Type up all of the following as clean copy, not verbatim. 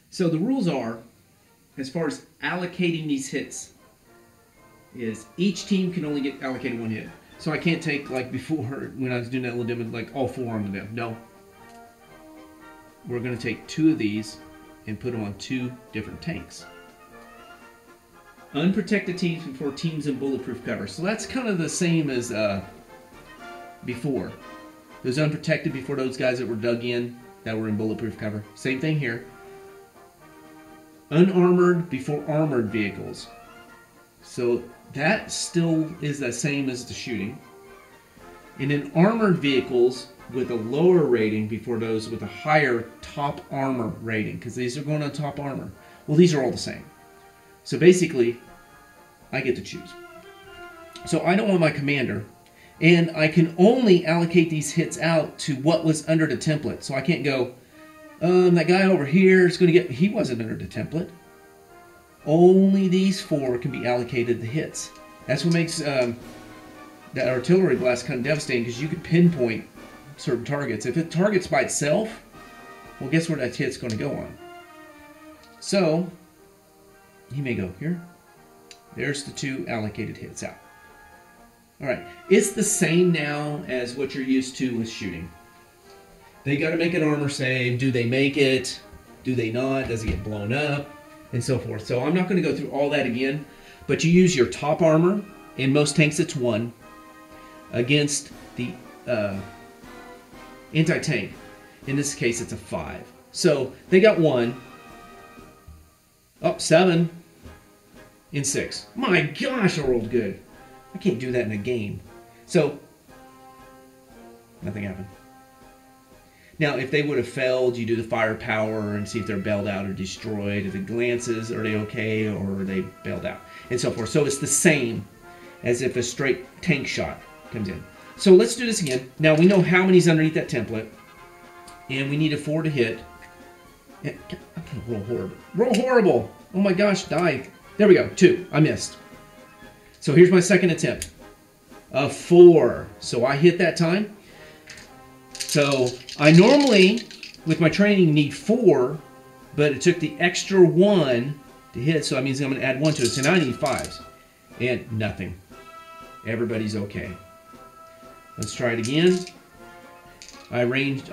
So the rules are, as far as allocating these hits, is each team can only get allocated one hit. So I can't take, like before, when I was doing that little demo, like all 4 on them. No. We're going to take 2 of these and put them on 2 different tanks. Unprotected teams before teams in bulletproof cover. So that's kind of the same as before. Those unprotected before those guys that were dug in, that were in bulletproof cover. Same thing here. Unarmored before armored vehicles. So that still is the same as the shooting. And then armored vehicles with a lower rating before those with a higher top armor rating, because these are going on top armor. Well, these are all the same. So basically, I get to choose. So I don't want my commander, and I can only allocate these hits out to what was under the template. So I can't go, that guy over here is going to get, he wasn't under the template. Only these 4 can be allocated the hits. That's what makes that artillery blast kind of devastating, because you could pinpoint certain targets. If it targets by itself, well, guess where that hit's going to go on? So, he may go here. There's the 2 allocated hits out. Alright, it's the same now as what you're used to with shooting. They got to make an armor save. Do they make it? Do they not? Does it get blown up? And so forth. So I'm not going to go through all that again, but you use your top armor. In most tanks it's 1 against the anti-tank. In this case it's a 5. So they got 1. Oh, 7 in 6. My gosh, I rolled good. I can't do that in a game. So nothing happened. Now, if they would have failed, you do the firepower and see if they're bailed out or destroyed. If it glances, are they okay, or are they bailed out, and so forth. So it's the same as if a straight tank shot comes in. So let's do this again. Now we know how many's underneath that template, and we need a 4 to hit. I'm gonna roll horrible. Roll horrible! Oh my gosh, die. There we go, 2. I missed. So here's my second attempt. A 4. So I hit that time. So I normally, with my training, need 4, but it took the extra 1 to hit, so that means I'm going to add 1 to it. So now I need 5s. And nothing. Everybody's okay. Let's try it again. I ranged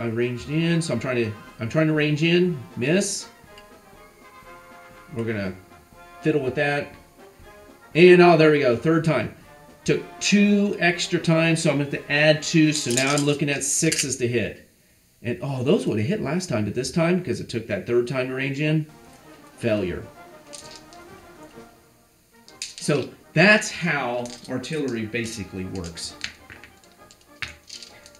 in, so I'm trying to range in. Miss. We're gonna fiddle with that. And oh, there we go. 3rd time. Took 2 extra times, so I'm going to have to add 2. So now I'm looking at 6s to hit. And oh, those would have hit last time, but this time, because it took that 3rd time to range in, failure. So that's how artillery basically works.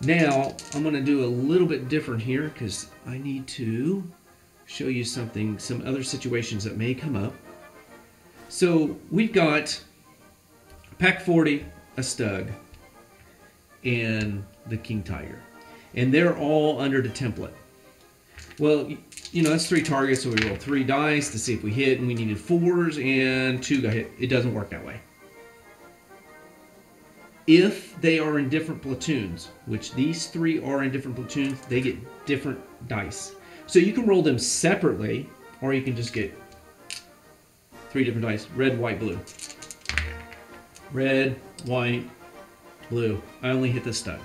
Now, I'm going to do a little bit different here, because I need to show you something, some other situations that may come up. So we've got Pack 40, a Stug, and the King Tiger. And they're all under the template. Well, you know, that's 3 targets, so we roll 3 dice to see if we hit, and we needed 4s, and 2 got hit. It doesn't work that way. If they are in different platoons, which these 3 are in different platoons, they get different dice. So you can roll them separately, or you can just get 3 different dice. Red, white, blue. Red, white, blue. I only hit the Stug.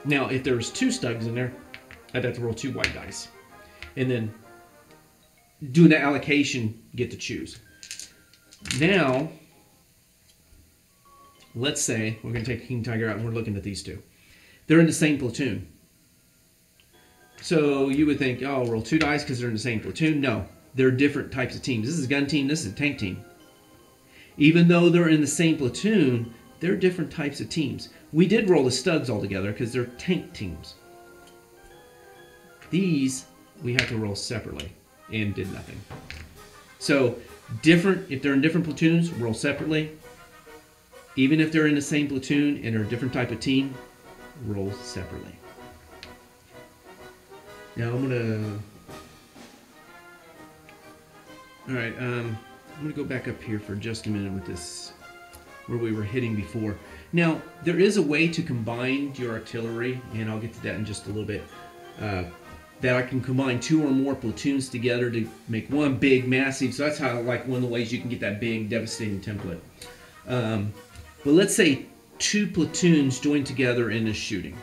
Now, if there was 2 Stugs in there, I'd have to roll 2 white dice. And then, doing the allocation, get to choose. Now, let's say we're going to take King Tiger out and we're looking at these 2. They're in the same platoon. So you would think, oh, roll 2 dice because they're in the same platoon. No, they're different types of teams. This is a gun team, this is a tank team. Even though they're in the same platoon, they're different types of teams. We did roll the Stugs all together because they're tank teams. These, we have to roll separately and did nothing. So, if they're in different platoons, roll separately. Even if they're in the same platoon and are a different type of team, roll separately. Now I'm gonna go back up here for just a minute with this, where we were hitting before. Now, there is a way to combine your artillery, and I'll get to that in just a little bit. that I can combine 2 or more platoons together to make one big, massive. So that's how, like, one of the ways you can get that big, devastating template. But let's say 2 platoons join together in a shooting.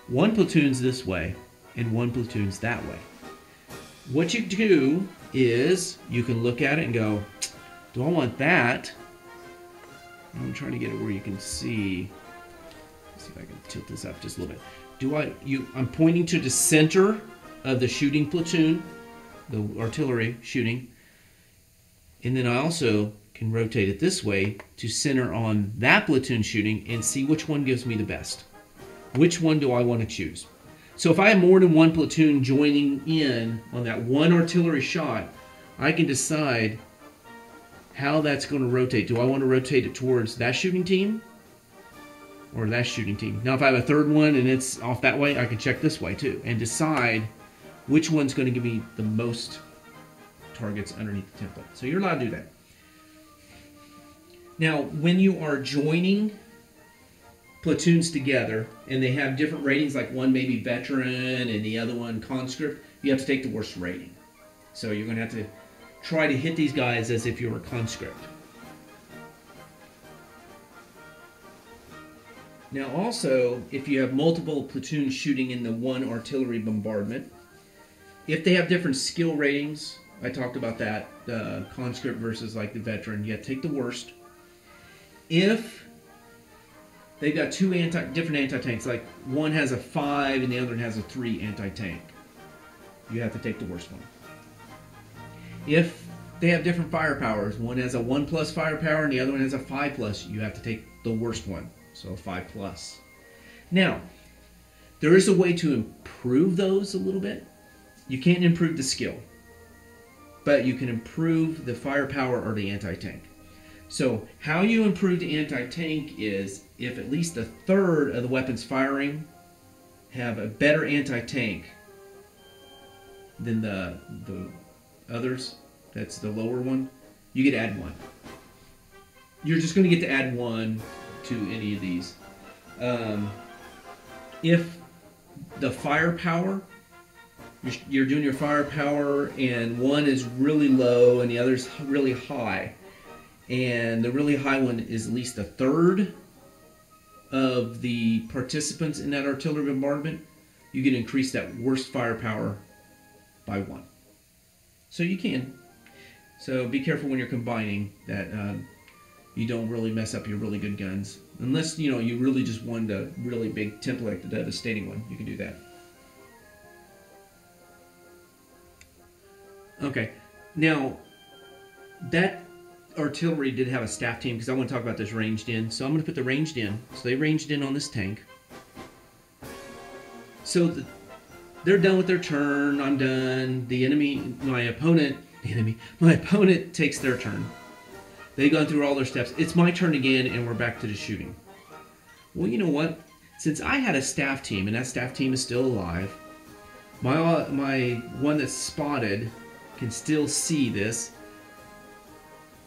1 platoon's this way, and 1 platoon's that way. What you do is you can look at it and go, do I want that? I'm trying to get it where you can see. Let's see if I can tilt this up just a little bit. I'm pointing to the center of the shooting platoon, the artillery shooting, and then I also can rotate it this way to center on that platoon shooting and see which one gives me the best. Which one do I want to choose? So if I have more than 1 platoon joining in on that one artillery shot, I can decide how that's going to rotate. Do I want to rotate it towards that shooting team or that shooting team? Now if I have a third one and it's off that way, I can check this way too and decide which one's going to give me the most targets underneath the template. So you're allowed to do that. Now, when you are joining platoons together and they have different ratings, like one may be veteran and the other one conscript, you have to take the worst rating. So you're going to have to try to hit these guys as if you were a conscript. Now also, if you have multiple platoons shooting in the one artillery bombardment, if they have different skill ratings, I talked about that, conscript versus like the veteran, you have to take the worst. If they've got 2 different anti-tanks, like one has a 5 and the other one has a 3 anti-tank, you have to take the worst one. If they have different firepowers, one has a 1+ firepower and the other one has a 5+, you have to take the worst one, so a 5+. Now, there is a way to improve those a little bit. You can't improve the skill, but you can improve the firepower or the anti-tank. So how you improve the anti-tank is if at least a third of the weapons firing have a better anti-tank than the others, that's the lower one, you get to add 1. You're just going to get to add 1 to any of these. If the firepower, you're doing your firepower and one is really low and the other's really high, and the really high one is at least a third of the participants in that artillery bombardment, you can increase that worst firepower by 1. So you can. So be careful when you're combining that you don't really mess up your really good guns. Unless, you know, you really just want a really big template like the devastating one, you can do that. Okay, now that artillery did have a staff team because I want to talk about this ranged in. So I'm going to put the ranged in. So they ranged in on this tank. So they're done with their turn. I'm done. The enemy, my opponent takes their turn. They've gone through all their steps. It's my turn again, and we're back to the shooting. Well, you know what? Since I had a staff team, and that staff team is still alive, my one that's spotted can still see this.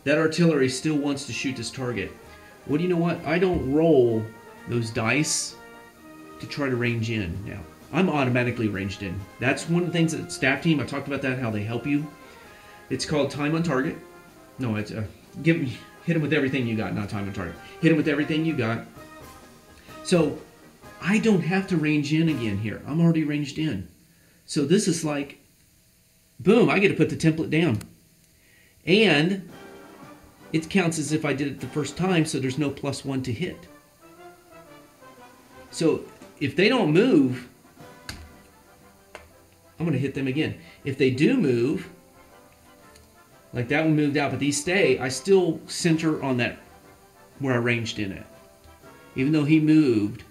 That artillery still wants to shoot this target. Well, you know what? I don't roll those dice to try to range in now. I'm automatically ranged in. That's one of the things that staff team, I talked about that, how they help you. It's called time on target. No, it's hit them with everything you got, not time on target. Hit them with everything you got. So I don't have to range in again here. I'm already ranged in. So this is like, boom, I get to put the template down. And it counts as if I did it the first time, so there's no +1 to hit. So if they don't move, I'm going to hit them again. If they do move, like that one moved out, but these stay, I still center on that where I ranged in it. Even though he moved,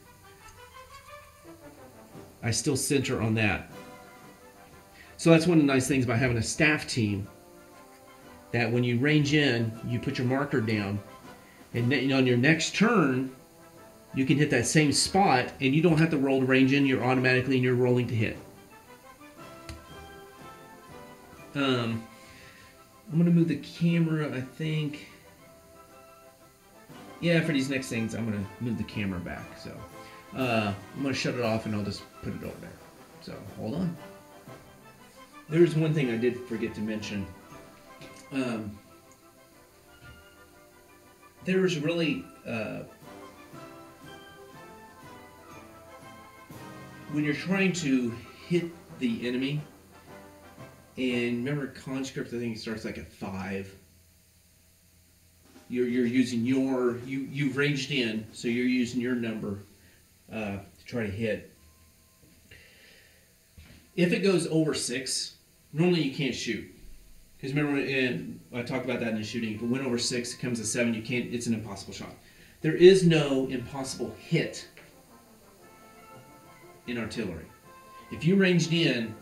I still center on that. So that's one of the nice things about having a staff team, that when you range in, you put your marker down, and then on your next turn, you can hit that same spot, and you don't have to roll to range in, you're automatically, and you're rolling to hit. I'm going to move the camera, I think. Yeah, for these next things, I'm going to move the camera back. So I'm going to shut it off, and I'll just put it over there. So hold on. There's one thing I did forget to mention. There's really, when you're trying to hit the enemy, and remember conscript, I think it starts like at 5. You're using your, you've ranged in, so you're using your number to try to hit. If it goes over 6, normally you can't shoot. Because remember, and I talked about that in the shooting, if it went over 6, it comes to 7, you can't, it's an impossible shot. There is no impossible hit in artillery. If you ranged in,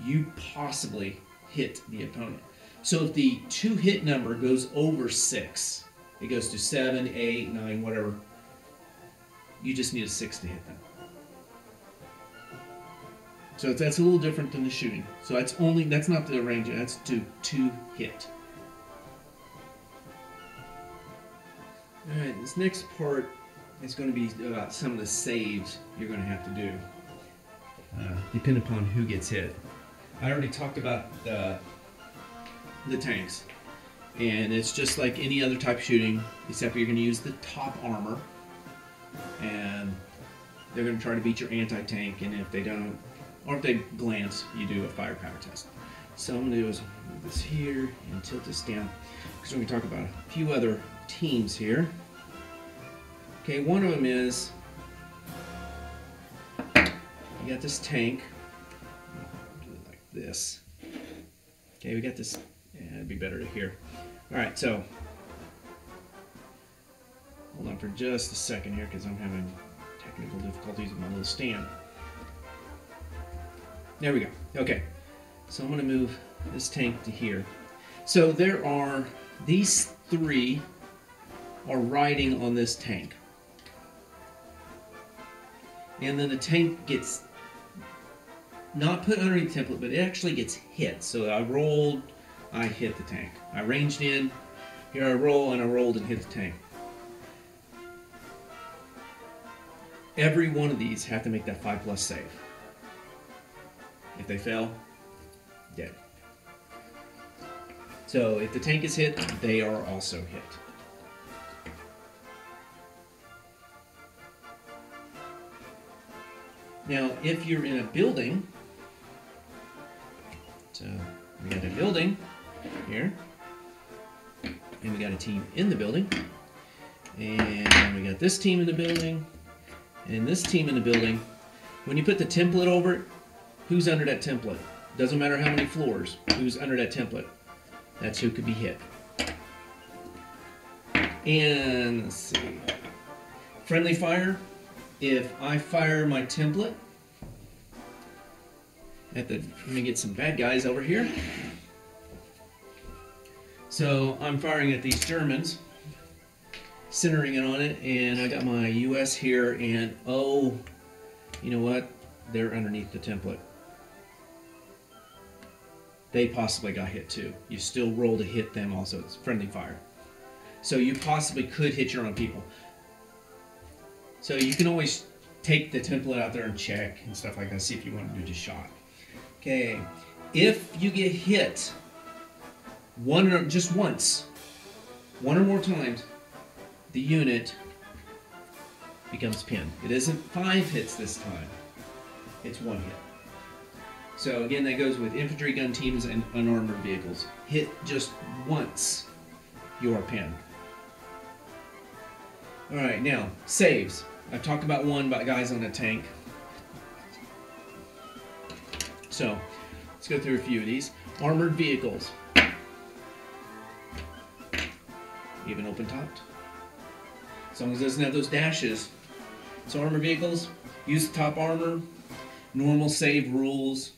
you possibly hit the opponent. So if the 2 hit number goes over 6, it goes to 7, 8, 9, whatever, you just need a 6 to hit them. So that's a little different than the shooting. So that's not the range, that's to hit. Alright, this next part is going to be about some of the saves you're going to have to do, depending upon who gets hit. I already talked about the tanks, and it's just like any other type of shooting, except you're going to use the top armor, and they're going to try to beat your anti-tank, and if they don't, or if they glance, you do a firepower test. So what I'm going to do is move this here and tilt this down, because we're going to talk about a few other teams here. Okay, one of them is, you got this tank, do it like this. Okay, we got this, yeah, it'd be better to hear. Alright, so, hold on for just a second here, because I'm having technical difficulties with my little stand. There we go. Okay, so I'm going to move this tank to here. So there are, these 3 are riding on this tank. And then the tank gets not put underneath the template, but it actually gets hit. So I rolled, I hit the tank. I ranged in, here I roll, and I rolled and hit the tank. Every one of these have to make that 5+ save. If they fail, dead. So if the tank is hit, they are also hit. Now, if you're in a building, so we got a building here, and we got a team in the building, and we got this team in the building, and this team in the building. When you put the template over it, who's under that template? Doesn't matter how many floors, who's under that template. That's who could be hit. And let's see. Friendly fire. If I fire my template at the, let me get some bad guys over here. So I'm firing at these Germans, centering it on it, and I got my US here, and oh, you know what? They're underneath the template. They possibly got hit too. You still roll to hit them also. It's friendly fire. So you possibly could hit your own people. So you can always take the template out there and check and stuff like that, see if you want to do just shot. Okay, if you get hit just once, 1 or more times, the unit becomes pinned. It isn't 5 hits this time, it's 1 hit. So again, that goes with infantry, gun teams, and unarmored vehicles. Hit just once, you are pinned. Alright, now, saves. I've talked about one about guys on the tank. So, let's go through a few of these. Armored vehicles. Even open topped. As long as it doesn't have those dashes. So armored vehicles, use the top armor, normal save rules,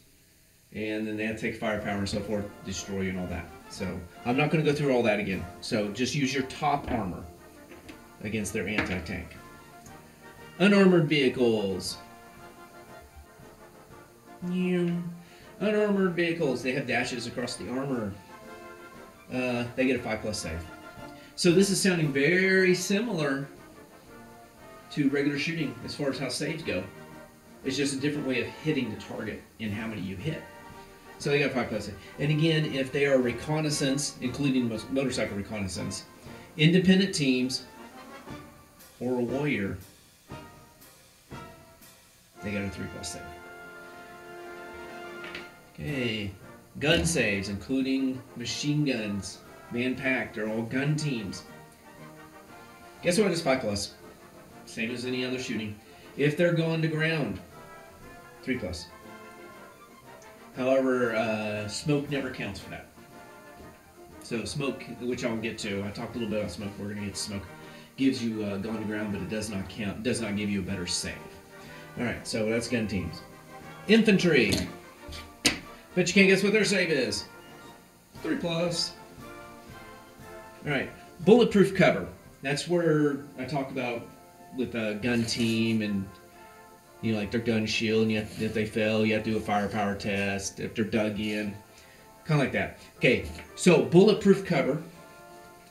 and then they have to take firepower and so forth, destroy you and all that. So, I'm not going to go through all that again. So, just use your top armor against their anti-tank. Unarmored vehicles. Unarmored vehicles, they have dashes across the armor. They get a 5+ save. So this is sounding very similar to regular shooting as far as how saves go. It's just a different way of hitting the target and how many you hit. So they got 5+. And again, if they are reconnaissance, including motorcycle reconnaissance, independent teams, or a warrior, they got a 3+ save. Okay, gun saves, including machine guns, man-packed, they're all gun teams. Guess what? It's 5+. Same as any other shooting. If they're going to ground, 3+. However, smoke never counts for that. So smoke, which I'll get to, I talked a little bit about smoke, we're going to get to smoke, gives you gone to ground, but it does not count, does not give you a better save. Alright, so that's gun teams. Infantry. Bet you can't guess what their save is. 3+. Alright, bulletproof cover. That's where I talk about with a gun team and you know, like their gun shield, and if they fail, you have to do a firepower test. If they're dug in, kind of like that. Okay, so bulletproof cover,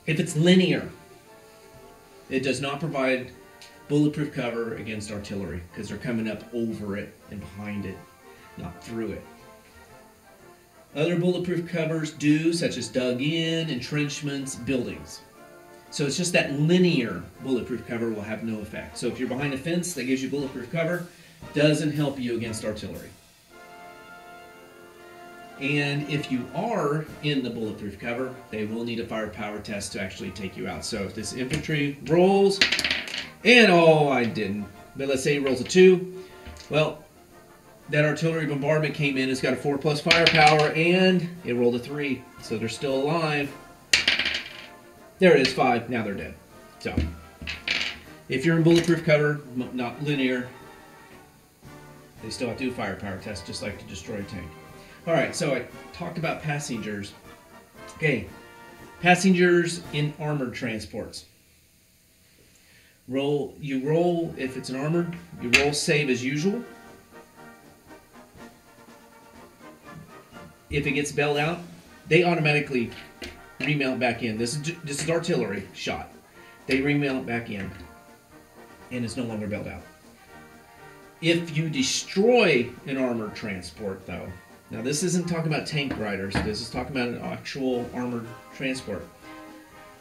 if it's linear, it does not provide bulletproof cover against artillery because they're coming up over it and behind it, not through it. Other bulletproof covers do, such as dug in, entrenchments, buildings. So it's just that linear bulletproof cover will have no effect. So if you're behind a fence that gives you bulletproof cover, doesn't help you against artillery. And if you are in the bulletproof cover, they will need a firepower test to actually take you out. So if this infantry rolls, and oh, I didn't, but let's say he rolls a 2, well, that artillery bombardment came in, it's got a 4+ firepower, and it rolled a 3, so they're still alive. There it is, 5, now they're dead. So, if you're in bulletproof cover, not linear, they still have to do a firepower test, just like to destroy a tank. Alright, so I talked about passengers. Okay, passengers in armored transports. You roll, if it's an armored, you roll save as usual. If it gets bailed out, they automatically remount back in. This is artillery shot. They remount back in, and it's no longer bailed out. If you destroy an armored transport, though, now this isn't talking about tank riders, this is talking about an actual armored transport.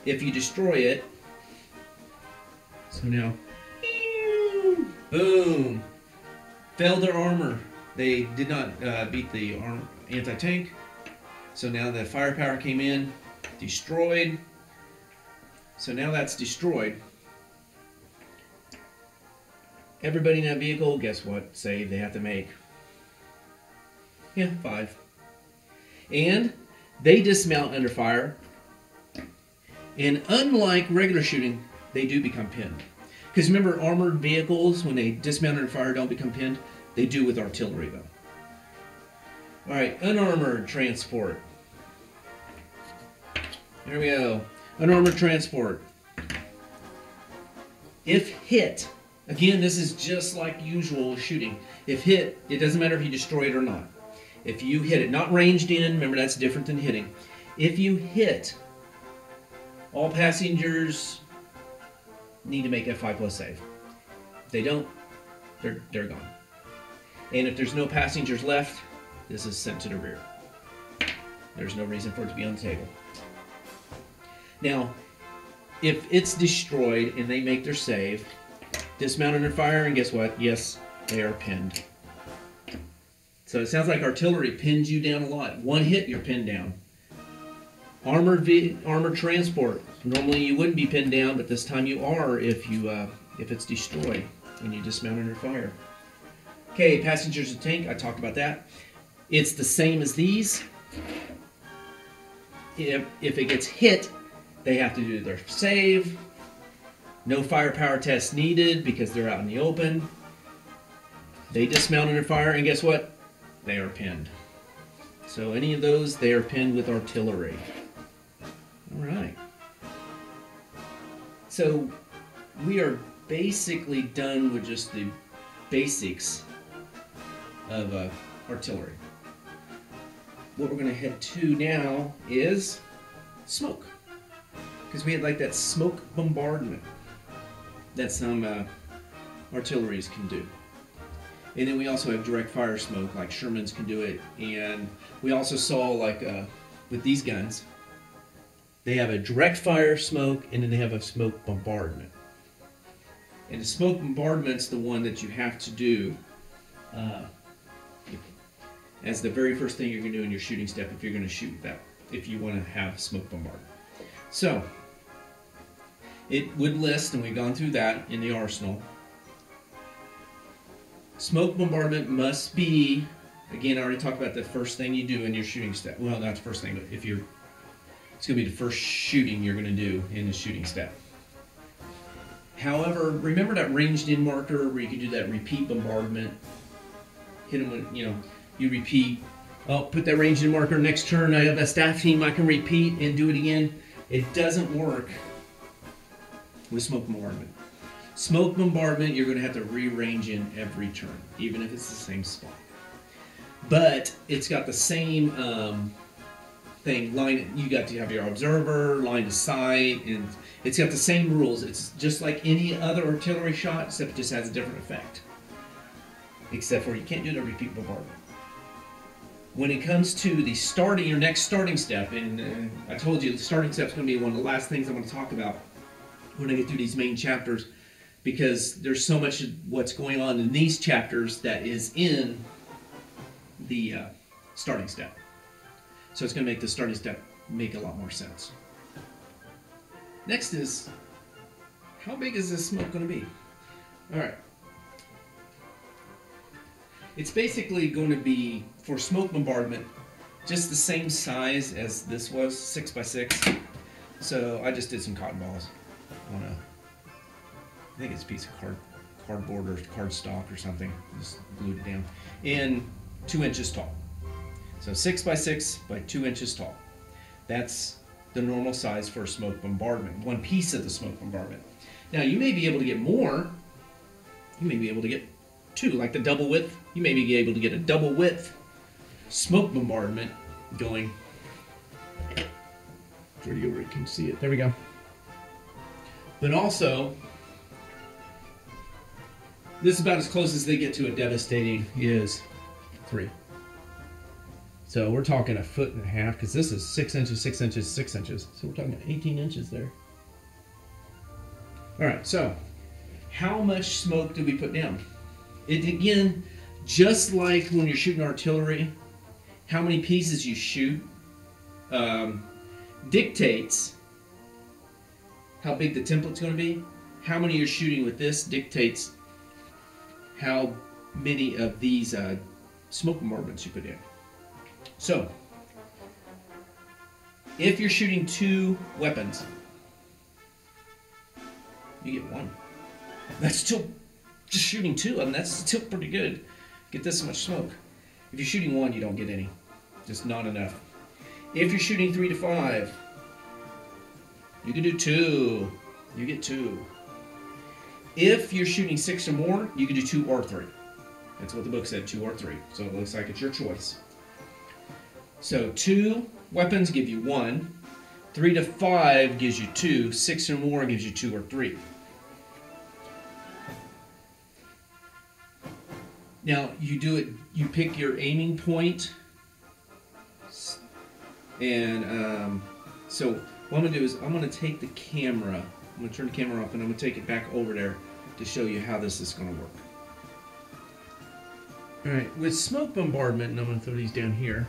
If you destroy it, so now, boom, failed their armor. They did not beat the anti-tank, so now the firepower came in, destroyed. So now that's destroyed. Everybody in that vehicle, guess what? Save they have to make. Yeah, 5. And they dismount under fire. And unlike regular shooting, they do become pinned. Because remember, armored vehicles, when they dismount under fire, don't become pinned. They do with artillery, though. Alright, unarmored transport. There we go. Unarmored transport. If hit, again, this is just like usual shooting. If hit, it doesn't matter if you destroy it or not. If you hit it, not ranged in, remember that's different than hitting. If you hit, all passengers need to make a 5+ save. If they don't, they're gone. And if there's no passengers left, this is sent to the rear. There's no reason for it to be on the table. Now, if it's destroyed and they make their save, dismount under fire, and guess what? Yes, they are pinned. So it sounds like artillery pins you down a lot. One hit, you're pinned down. Armored transport. Normally you wouldn't be pinned down, but this time you are if it's destroyed and you dismount under fire. Okay, passengers in tank. I talked about that. It's the same as these. If it gets hit, they have to do their save. No firepower test needed because they're out in the open. They dismount under fire, and guess what? They are pinned. So any of those, they are pinned with artillery. All right. So we are basically done with just the basics of artillery. What we're going to head to now is smoke. Because we had like that smoke bombardment that some artilleries can do. And then we also have direct fire smoke, like Sherman's can do it. And we also saw, like, with these guns, they have a direct fire smoke, and then they have a smoke bombardment. And the smoke bombardment's the one that you have to do as the very first thing you're going to do in your shooting step if you're going to shoot that, if you want to have smoke bombardment. So, it would list, and we've gone through that in the arsenal. Smoke bombardment must be, again, I already talked about the first thing you do in your shooting step. Well, not the first thing, but if you're, it's going to be the first shooting you're going to do in the shooting step. However, remember that ranged in marker where you can do that repeat bombardment. Hit them when, you know, you repeat. Oh, put that ranged in marker. Next turn, I have a staff team. I can repeat and do it again. It doesn't work with smoke bombardment. Smoke bombardment, you're going to have to rearrange in every turn, even if it's the same spot. But it's got the same thing. You got to have your observer, line of sight, and it's got the same rules. It's just like any other artillery shot, except it just has a different effect. Except for you can't do the repeat bombardment. When it comes to the starting, your next starting step, and I told you the starting step is going to be one of the last things I'm going to talk about when I get through these main chapters, because there's so much of what's going on in these chapters that is in the starting step. So it's going to make the starting step make a lot more sense. Next is, how big is this smoke going to be? All right. It's basically going to be, for smoke bombardment, just the same size as this was, 6x6. So I just did some cotton balls on a, I think it's a piece of cardboard or cardstock or something. Just glued it down. And 2 inches tall. So 6x6 by 2 inches tall. That's the normal size for a smoke bombardment. One piece of the smoke bombardment. Now you may be able to get more. You may be able to get 2, like the double width. You may be able to get a double width smoke bombardment going. Where do you go where you can see it? There we go. But also, this is about as close as they get to a devastating is 3. So we're talking 1.5 feet, because this is 6 inches, 6 inches, 6 inches. So we're talking 18 inches there. All right, so how much smoke do we put down? It, again, just like when you're shooting artillery, how many pieces you shoot dictates how big the template's going to be. How many you're shooting with this dictates how many of these smoke bombardments you put in. So, if you're shooting 2 weapons, you get 1. That's still just shooting 2 of them. That's still pretty good. Get this much smoke. If you're shooting 1, you don't get any. Just not enough. If you're shooting 3 to 5, you can do 2. You get 2. If you're shooting 6 or more, you can do 2 or 3. That's what the book said, 2 or 3. So it looks like it's your choice. So 2 weapons give you 1. 3 to 5 gives you 2. 6 or more gives you 2 or 3. Now you do it. You pick your aiming point, and so what I'm going to do is I'm going to take the camera. I'm going to turn the camera off, and I'm going to take it back over there to show you how this is going to work. All right, with smoke bombardment, and I'm going to throw these down here.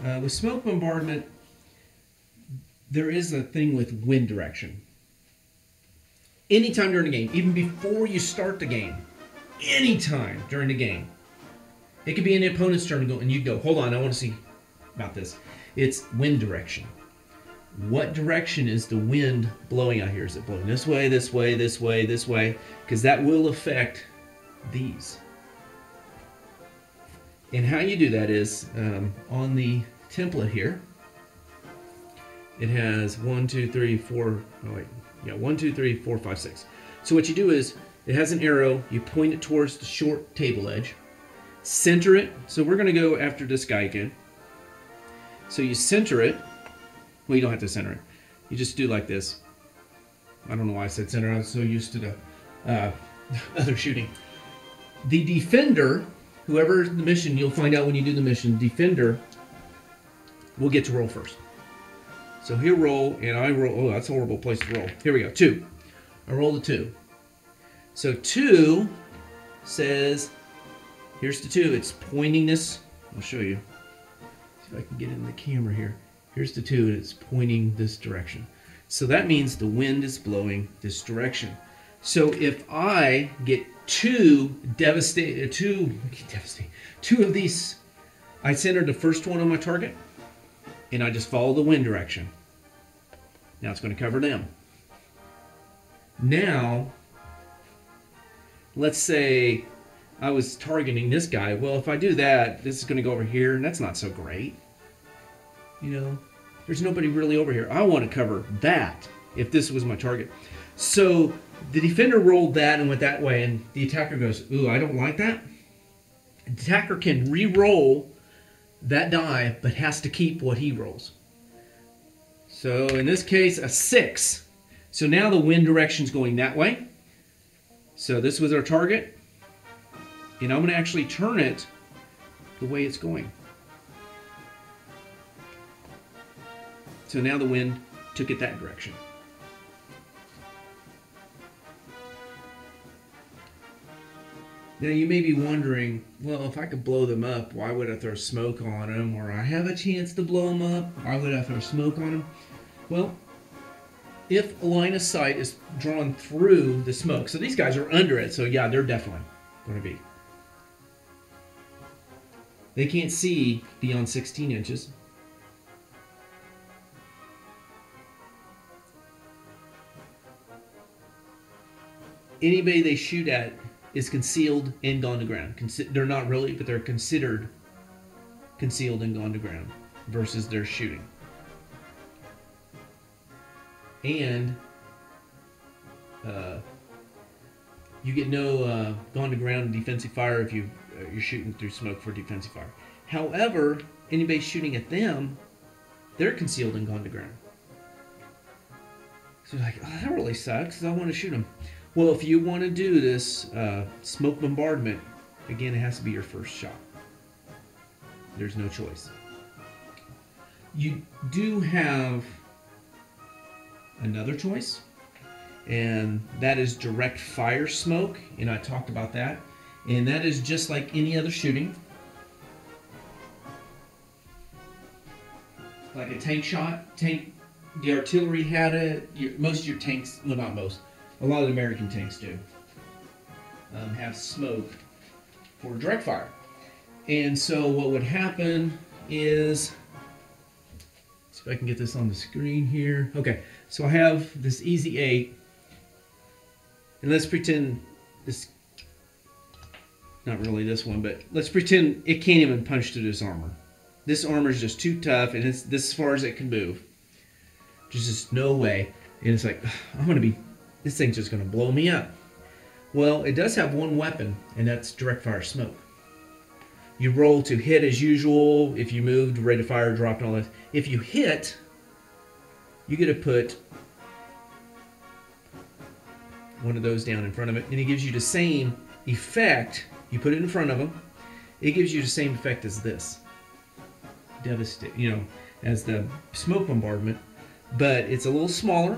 With smoke bombardment, there is a thing with wind direction. Anytime during the game, even before you start the game, anytime during the game, it could be in the opponent's turn to go, and you go, hold on, I want to see about this. It's wind direction. What direction is the wind blowing out here? Is it blowing this way, this way, this way, this way? Because that will affect these. And how you do that is on the template here. It has 1, 2, 3, 4. Oh wait, yeah, 1, 2, 3, 4, 5, 6. So what you do is it has an arrow. You point it towards the short table edge. Center it. So we're going to go after this guy again. So you center it. Well, you don't have to center it. You just do like this. I don't know why I said center. I was so used to the other shooting. The defender, whoever the mission, you'll find out when you do the mission, defender will get to roll first. So he'll roll, and I roll. Oh, that's a horrible place to roll. Here we go, 2. I roll the 2. So 2 says, here's the 2. It's pointing this. I'll show you. See if I can get in the camera here. Here's the 2, and it's pointing this direction. So that means the wind is blowing this direction. So if I get 2 of these, I center the first one on my target, and I just follow the wind direction. Now it's going to cover them. Now, let's say I was targeting this guy. Well, if I do that, this is going to go over here, and that's not so great. You know, there's nobody really over here. I want to cover that if this was my target. So the defender rolled that and went that way, and the attacker goes, ooh, I don't like that. The attacker can re-roll that die, but has to keep what he rolls. So in this case, a 6. So now the wind direction's going that way. So this was our target. And I'm going to actually turn it the way it's going. So now the wind took it that direction. Now you may be wondering, well, if I could blow them up, why would I throw smoke on them? Or I have a chance to blow them up, why would I throw smoke on them? Well, if a line of sight is drawn through the smoke, so these guys are under it, so yeah, they're definitely going to be. They can't see beyond 16 inches. Anybody they shoot at is concealed and gone to ground. They're not really, but they're considered concealed and gone to ground versus they're shooting. And you get no gone to ground defensive fire if you're shooting through smoke for defensive fire. However, anybody shooting at them, they're concealed and gone to ground. So you're like, oh, that really sucks. I want to shoot them. Well, if you want to do this smoke bombardment, again, it has to be your first shot. There's no choice. You do have another choice, and that is direct fire smoke, and I talked about that. And that is just like any other shooting. Like a tank shot. The artillery had it. Most of your tanks, well, not most, a lot of the American tanks do, have smoke for direct fire. And so what would happen is, let's see if I can get this on the screen here. Okay, so I have this Easy 8, and let's pretend this, not really this one, but let's pretend it can't even punch through this armor. This armor is just too tough, and it's this as far as it can move. There's just no way. And it's like, this thing's just going to blow me up. Well, it does have one weapon, and that's direct fire smoke. You roll to hit as usual. If you moved, rate of fire dropped, and all that. If you hit, you get to put one of those down in front of it, and it gives you the same effect. You put it in front of them, it gives you the same effect as this. Devastate, as the smoke bombardment, but it's a little smaller.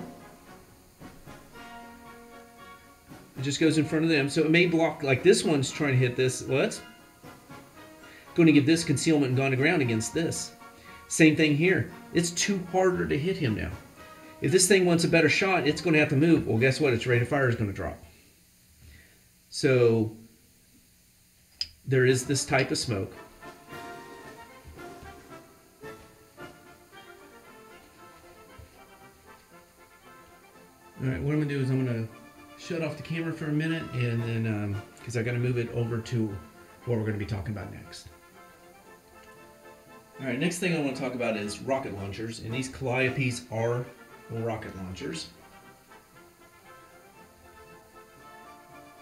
It just goes in front of them, so it may block, like this one's trying to hit this. Well, it's going to give this concealment and gone to ground against this. Same thing here. It's too harder to hit him now. If this thing wants a better shot, it's going to have to move. Well, guess what? Its rate of fire is going to drop. So there is this type of smoke. All right, what I'm going to do is I'm going to shut off the camera for a minute, and then because I got to move it over to what we're going to be talking about next. All right, next thing I want to talk about is rocket launchers, and these Calliopes are rocket launchers.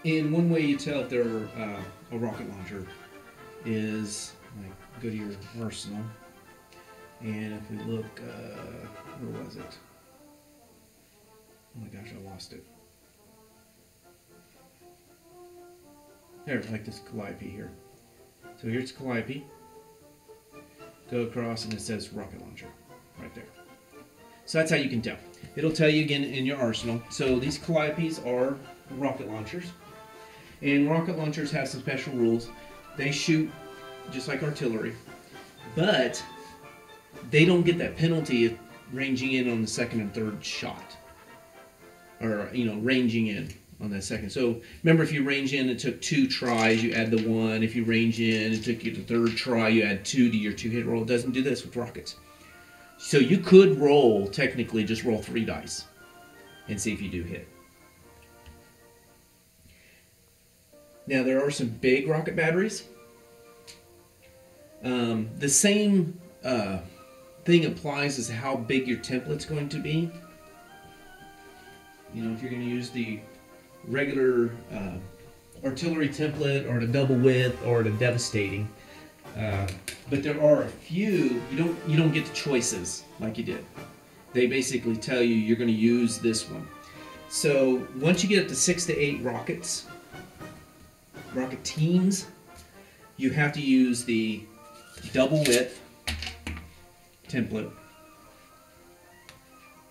And one way you tell if they're a rocket launcher is like go to your arsenal, and if we look, where was it? Oh my gosh, I lost it. There, like this calliope here. So here's calliope. Go across and it says rocket launcher right there. So that's how you can tell. It'll tell you again in your arsenal. So these calliopes are rocket launchers. And rocket launchers have some special rules. They shoot just like artillery, but they don't get that penalty of ranging in on the second and third shot. Or, ranging in on that second. So remember, if you range in, it took 2 tries, you add the 1. If you range in, it took you the 3rd try, you add 2 to your 2-hit roll. It doesn't do this with rockets. So you could roll, technically, just roll 3 dice and see if you do hit. Now, there are some big rocket batteries. The same thing applies as how big your template's going to be. If you're going to use the regular artillery template or the double width or the devastating. But there are a few, you don't get the choices like you did. They basically tell you you're going to use this one. So once you get up to 6 to 8 rocket teams, you have to use the double width template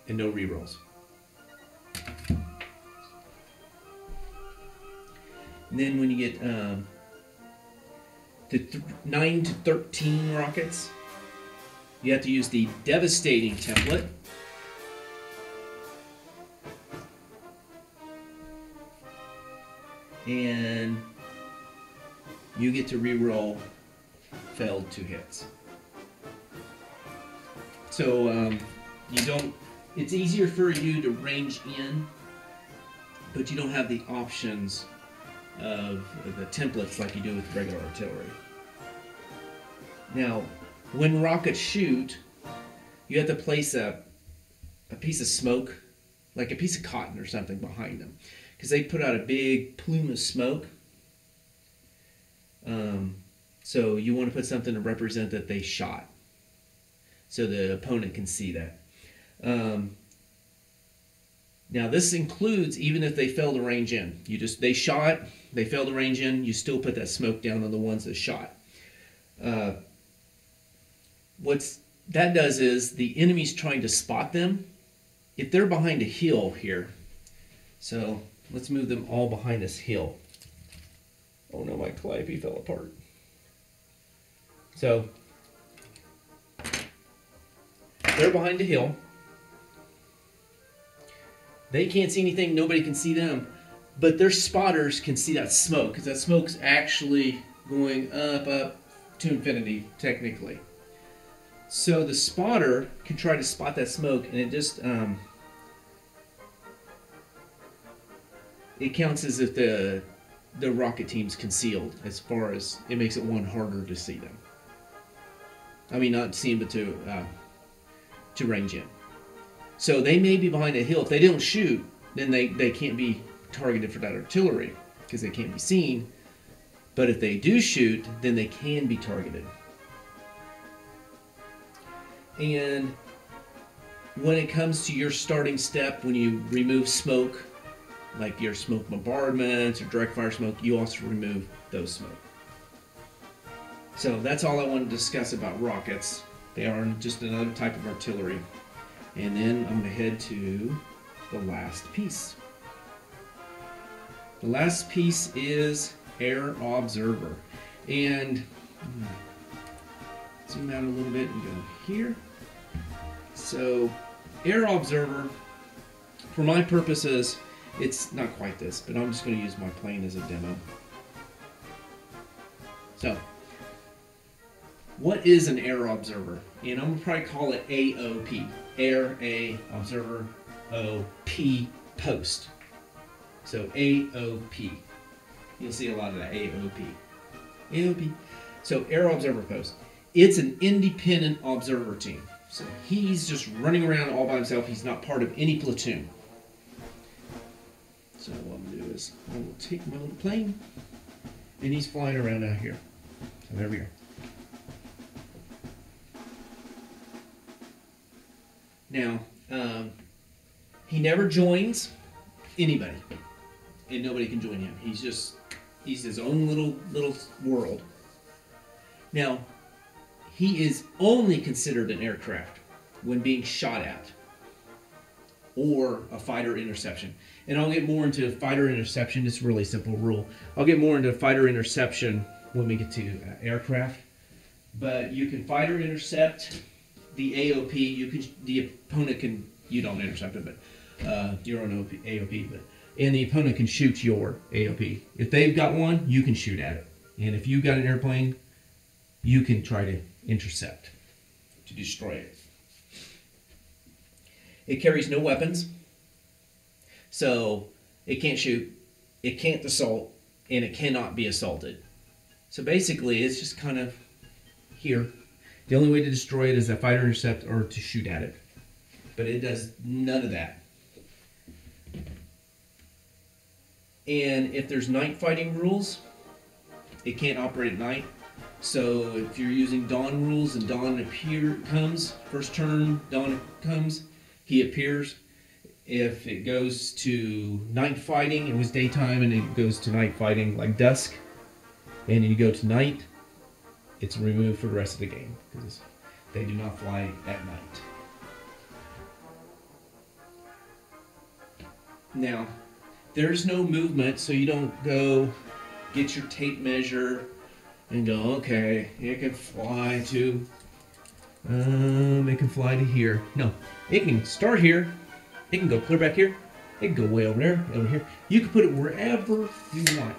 and no rerolls. And then when you get to 9 to 13 rockets, you have to use the devastating template. And you get to reroll failed 2 hits. So it's easier for you to range in, but you don't have the options of the templates like you do with regular artillery. Now, when rockets shoot, you have to place a piece of smoke, like a piece of cotton or something behind them, because they put out a big plume of smoke. So you want to put something to represent that they shot, so the opponent can see that. Now this includes even if they fail to range in. They shot, they failed to range in, you still put that smoke down on the ones that shot. What that does is the enemy's trying to spot them. If they're behind a hill here, so let's move them all behind this hill. Oh no, my calliope fell apart. So they're behind a hill. They can't see anything, nobody can see them, but their spotters can see that smoke, because that smoke's actually going up to infinity, technically. So the spotter can try to spot that smoke, and it just, it counts as if the rocket team's concealed, as far as it makes it one harder to see them. I mean, not to see them, but to range in. So they may be behind a hill. If they don't shoot, then they can't be targeted for that artillery because they can't be seen. But if they do shoot, then they can be targeted. And when it comes to your starting step, when you remove smoke, like your smoke bombardments or direct fire smoke, you also remove those smoke. So that's all I want to discuss about rockets. They are just another type of artillery. And then I'm going to head to the last piece. The last piece is Air Observer. And zoom out a little bit and go here. So Air Observer, for my purposes, it's not quite this, but I'm just going to use my plane as a demo. So, what is an Air Observer? And I'm going to probably call it AOP. Air, A, Observer, O, P, Post. So AOP. You'll see a lot of that, AOP. AOP. So Air Observer Post. It's an independent observer team. So he's just running around all by himself. He's not part of any platoon. So what I'm going to do is I will take my little plane, and he's flying around out here. So there we go. Now, he never joins anybody, and nobody can join him. He's just He's his own little world. Now, he is only considered an aircraft when being shot at, or a fighter interception. And I'll get more into fighter interception. It's a really simple rule. I'll get more into fighter interception when we get to aircraft. But you can fighter intercept the AOP. The opponent can. You don't intercept it, but your own AOP. And the opponent can shoot your AOP. If they've got one, you can shoot at it. And if you've got an airplane, you can try to intercept, to destroy it. It carries no weapons, so it can't shoot, it can't assault, and it cannot be assaulted. So basically, it's just kind of here. The only way to destroy it is a fighter intercept or to shoot at it. But it does none of that. And if there's night fighting rules, it can't operate at night. So if you're using dawn rules and dawn comes, first turn, dawn comes, he appears. If it goes to night fighting, it was daytime and it goes to night fighting like dusk, and you go to night, it's removed for the rest of the game because they do not fly at night. Now, there's no movement, so you don't go get your tape measure and go, okay, it can fly to, here. No, it can start here, it can go clear back here, it can go way over there, over here. You can put it wherever you want.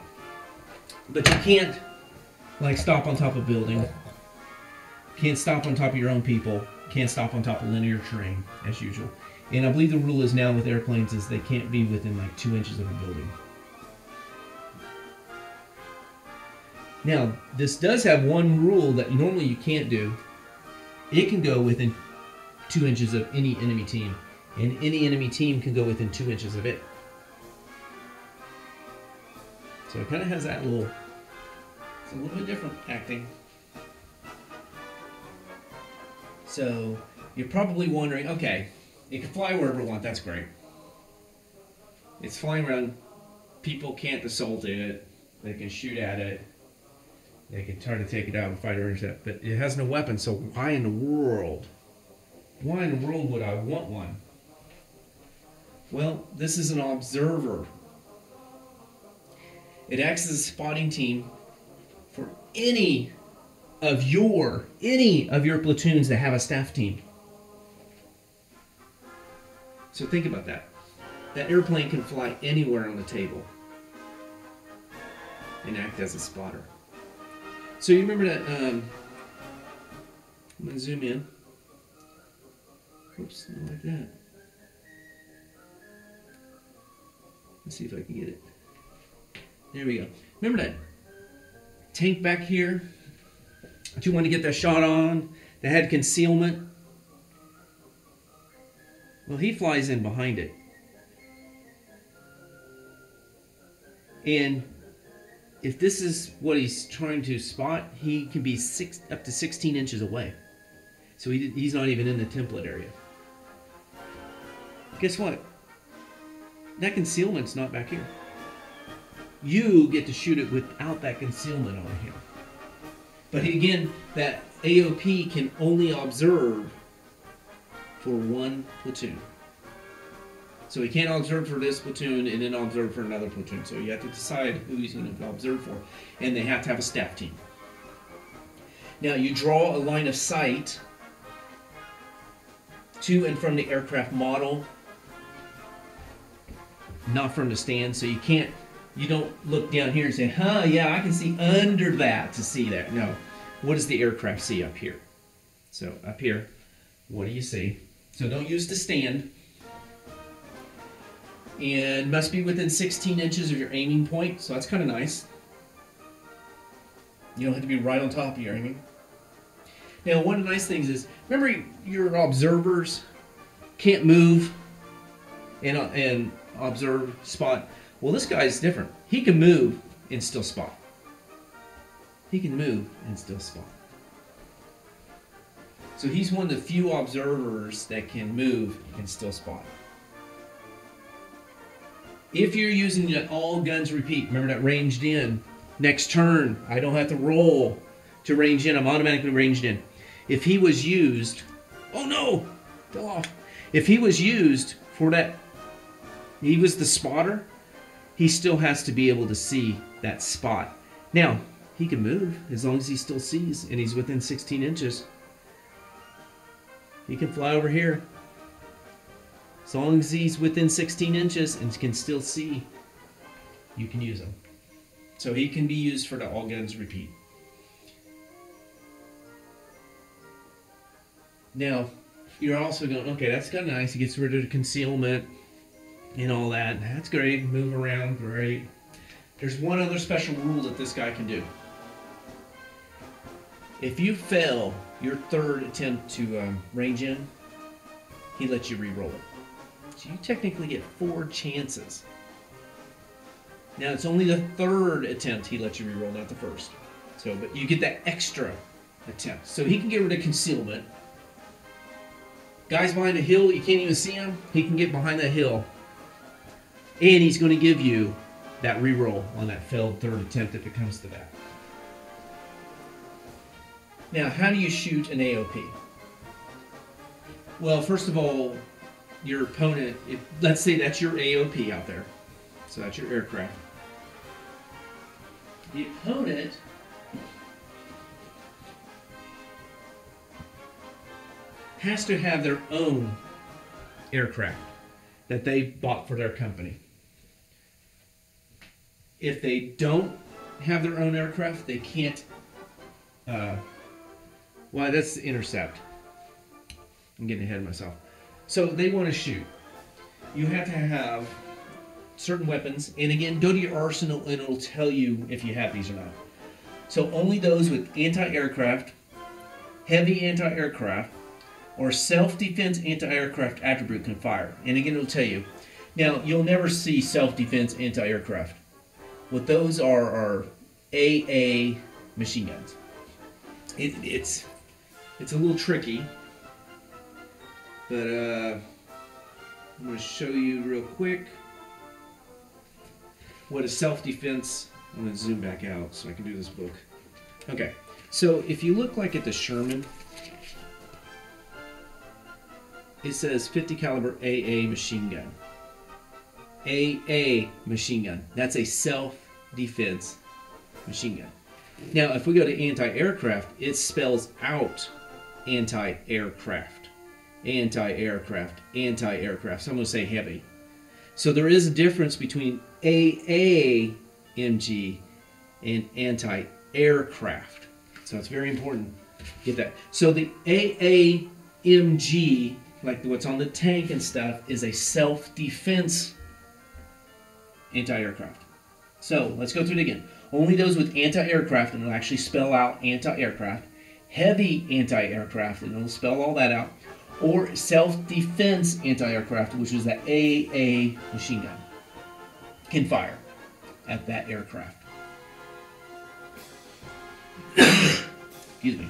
But you can't, like, stop on top of a building. Can't stop on top of your own people. Can't stop on top of linear terrain, as usual. And I believe the rule is now with airplanes is they can't be within like 2 inches of a building. Now, this does have one rule that normally you can't do. It can go within 2 inches of any enemy team, and any enemy team can go within 2 inches of it. So it kind of has that little, it's a little bit different acting. So you're probably wondering, okay, it can fly wherever it wants, that's great. It's flying around, people can't assault it, they can shoot at it, they can try to take it out and fight or intercept, but it has no weapon, so why in the world would I want one? Well, this is an observer. It acts as a spotting team for any of your platoons that have a staff team. So think about that. That airplane can fly anywhere on the table and act as a spotter. So you remember that, I'm going to zoom in. Oops, not like that. Let's see if I can get it. There we go. Remember that tank back here that you want to get that shot on that had concealment? Well, he flies in behind it. And if this is what he's trying to spot, he can be up to 16 inches away. So he's not even in the template area. Guess what? That concealment's not back here. You get to shoot it without that concealment on him. But again, that AOP can only observe for one platoon. So he can't observe for this platoon and then observe for another platoon. So you have to decide who he's going to observe for. And they have to have a staff team. Now you draw a line of sight to and from the aircraft model, not from the stand. So you don't look down here and say, huh, yeah, I can see under that to see that. No. What does the aircraft see up here? So up here, what do you see? So don't use the stand. And must be within 16 inches of your aiming point. So that's kind of nice. You don't have to be right on top of your aiming. Now, one of the nice things is, remember your observers can't move and observe, spot. Well, this guy's different. He can move and still spot. He can move and still spot. So he's one of the few observers that can move and still spot. If you're using the all guns repeat, remember that ranged in, Next turn, I don't have to roll to range in. I'm automatically ranged in. If he was used, oh no, fell off. If he was used for that, he was the spotter, he still has to be able to see that spot. Now, he can move as long as he still sees and he's within 16 inches. He can fly over here. As long as he's within 16 inches and can still see, you can use him. So he can be used for the all guns repeat. Now, you're also going, okay, that's kind of nice. He gets rid of the concealment and all that. That's great. Move around, great. There's one other special rule that this guy can do. If you fail your third attempt to range in, he lets you re-roll it. So you technically get 4 chances. Now it's only the third attempt he lets you re-roll, not the first. So, but you get that extra attempt. So he can get rid of concealment. Guys behind a hill, you can't even see him. He can get behind that hill. And he's going to give you that re-roll on that failed third attempt if it comes to that. Now, how do you shoot an AOP? Well, first of all, your opponent, let's say that's your AOP out there. So that's your aircraft. The opponent has to have their own aircraft that they bought for their company. If they don't have their own aircraft, they can't. Well, that's the intercept. I'm getting ahead of myself. So they want to shoot. You have to have certain weapons, and again, go to your arsenal and it'll tell you if you have these or not. So only those with anti-aircraft, heavy anti-aircraft, or self-defense anti-aircraft attribute can fire. And again, it'll tell you. Now, you'll never see self-defense anti-aircraft. What those are AA machine guns. It's a little tricky, but I'm going to show you real quick what a self-defense. I'm going to zoom back out so I can do this book. Okay, so if you look like at the Sherman, it says 50 caliber AA machine gun. AA machine gun. That's a self-defense machine gun. Now, if we go to anti-aircraft, it spells out anti-aircraft, anti-aircraft, anti-aircraft. So I'm going to say heavy. So there is a difference between AAMG and anti-aircraft. So it's very important to get that. So the AAMG, like what's on the tank and stuff, is a self-defense anti-aircraft. So let's go through it again. Only those with anti-aircraft, and it'll actually spell out anti-aircraft, heavy anti-aircraft, and it'll spell all that out, or self-defense anti-aircraft, which is that AA machine gun, can fire at that aircraft. Excuse me.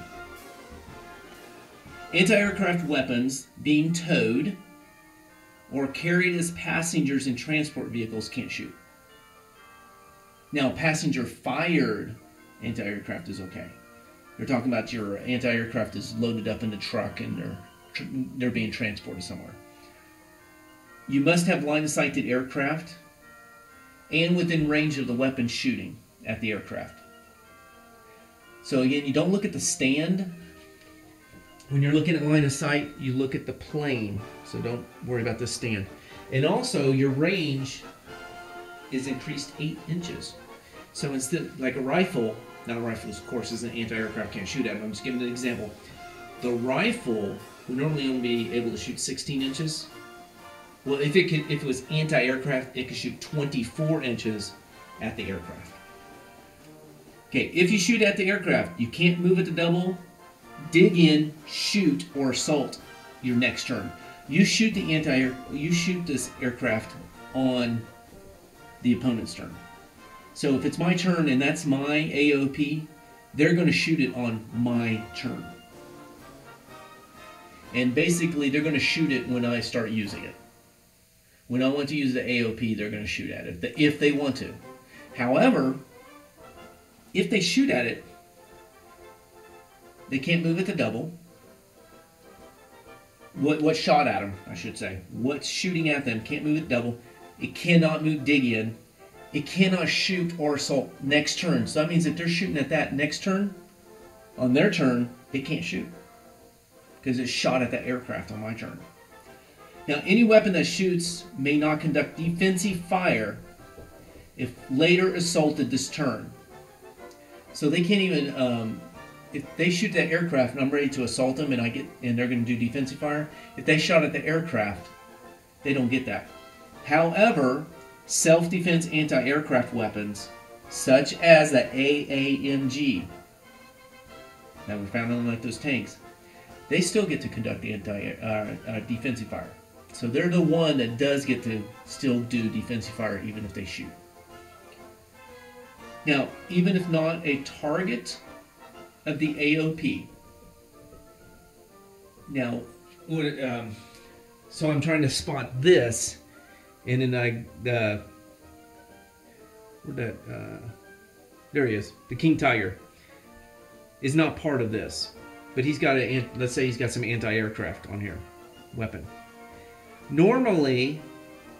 Anti-aircraft weapons being towed or carried as passengers in transport vehicles can't shoot. Now, passenger-fired anti-aircraft is okay. You're talking about your anti-aircraft is loaded up in the truck and they're being transported somewhere. You must have line-of-sight to aircraft and within range of the weapon shooting at the aircraft. So again, you don't look at the stand. When you're looking at line of sight, you look at the plane. So don't worry about the stand. And also, your range is increased 8 inches. So instead, like a rifle, not a rifle, of course, is an anti-aircraft can't shoot at it. I'm just giving an example. The rifle would normally only be able to shoot 16 inches. Well, if it was anti-aircraft, it could shoot 24 inches at the aircraft. Okay, if you shoot at the aircraft, you can't move at the double, dig in, shoot, or assault your next turn. You shoot this aircraft on the opponent's turn. So if it's my turn and that's my AOP, they're going to shoot it on my turn. And basically, they're going to shoot it when I start using it. When I want to use the AOP, they're going to shoot at it, if they want to. However, if they shoot at it, they can't move it to double. What shot at them, I should say. What's shooting at them can't move it double. It cannot move dig in. It cannot shoot or assault next turn. So that means if they're shooting at that next turn, on their turn, it can't shoot. Because it shot at that aircraft on my turn. Now, any weapon that shoots may not conduct defensive fire if later assaulted this turn. So they can't even, if they shoot that aircraft and I'm ready to assault them and they're going to do defensive fire, if they shot at the aircraft, they don't get that. However, self-defense anti-aircraft weapons, such as the AAMG, that were found on like those tanks, they still get to conduct the defensive fire. So they're the one that does get to still do defensive fire even if they shoot. Now, even if not a target of the AOP. Now, so I'm trying to spot this, and then there he is, the King Tiger is not part of this, but he's got let's say he's got some anti-aircraft on here, weapon. Normally,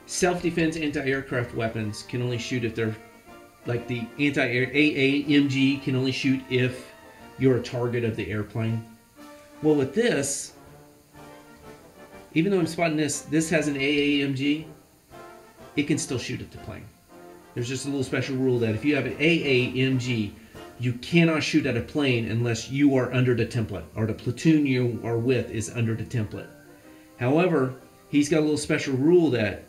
self-defense anti-aircraft weapons can only shoot if they're, like the AAMG can only shoot if you're a target of the airplane. Well, with this, even though I'm spotting this has an AAMG, it can still shoot at the plane. There's just a little special rule that if you have an AAMG, you cannot shoot at a plane unless you are under the template, or the platoon you are with is under the template. However, he's got a little special rule that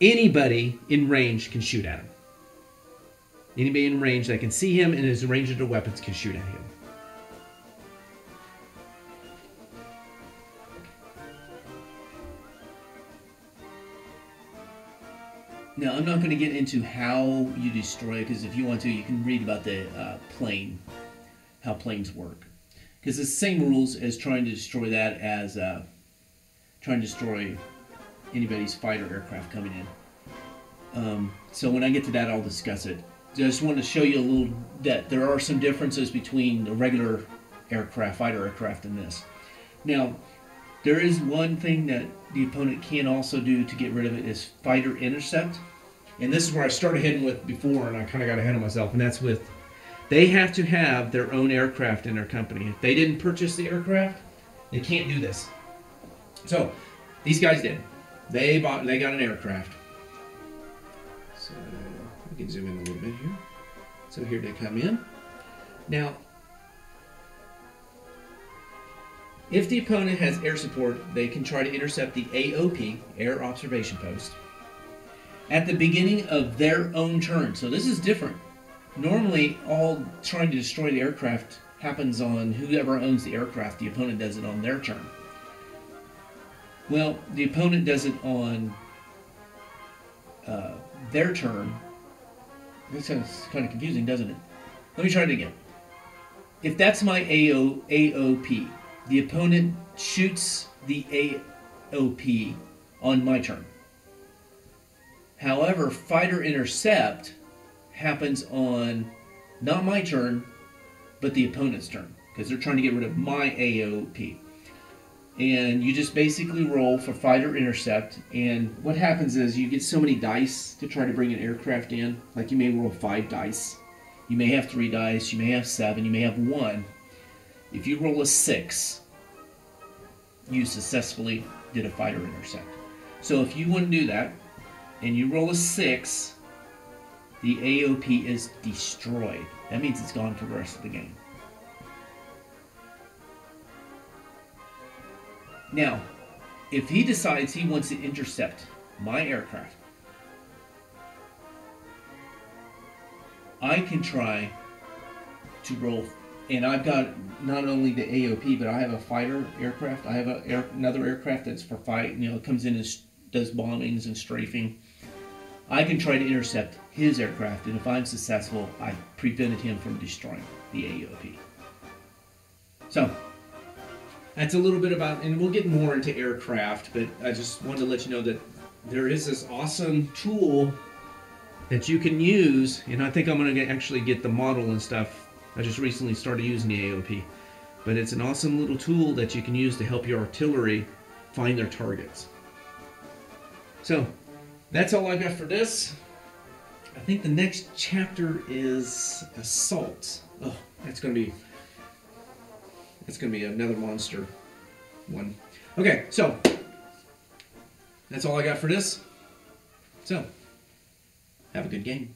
anybody in range can shoot at him. Anybody in range that can see him and is in range of their weapons can shoot at him. Now, I'm not going to get into how you destroy it, because if you want to, you can read about the plane, how planes work. Because it's the same rules as trying to destroy that as trying to destroy anybody's fighter aircraft coming in. So when I get to that, I'll discuss it. I just want to show you a little that there are some differences between the regular aircraft, fighter aircraft, and this. Now, there is one thing that the opponent can also do to get rid of it is fighter intercept. And this is where I started heading with before, and I kind of got ahead of myself, and that's with, they have to have their own aircraft in their company. If they didn't purchase the aircraft, they can't do this. So, these guys did. They got an aircraft. So, we can zoom in a little bit here. So here they come in. Now, if the opponent has air support, they can try to intercept the AOP, Air Observation Post, at the beginning of their own turn. So this is different. Normally, all trying to destroy the aircraft happens on whoever owns the aircraft. The opponent does it on their turn. Well, the opponent does it on their turn. This sounds kind of confusing, doesn't it? Let me try it again. If that's my AOP, the opponent shoots the AOP on my turn. However, fighter intercept happens on not my turn, but the opponent's turn, because they're trying to get rid of my AOP. And you just basically roll for fighter intercept, and what happens is you get so many dice to try to bring an aircraft in. Like you may roll 5 dice, you may have 3 dice, you may have 7, you may have 1. If you roll a 6, you successfully did a fighter intercept. So if you want to do that, and you roll a 6, the AOP is destroyed. That means it's gone for the rest of the game. Now, if he decides he wants to intercept my aircraft, I can try to roll, and I've got not only the AOP, but I have a fighter aircraft. I have another aircraft that's for fight. You know, it comes in and does bombings and strafing. I can try to intercept his aircraft, and if I'm successful, I prevented him from destroying the AOP. So, that's a little bit about, and we'll get more into aircraft, but I just wanted to let you know that there is this awesome tool that you can use, and I think I'm going to actually get the model and stuff. I just recently started using the AOP, but it's an awesome little tool that you can use to help your artillery find their targets. So that's all I got for this. I think the next chapter is assault. Oh, that's gonna be another monster one. Okay, so that's all I got for this. So have a good game.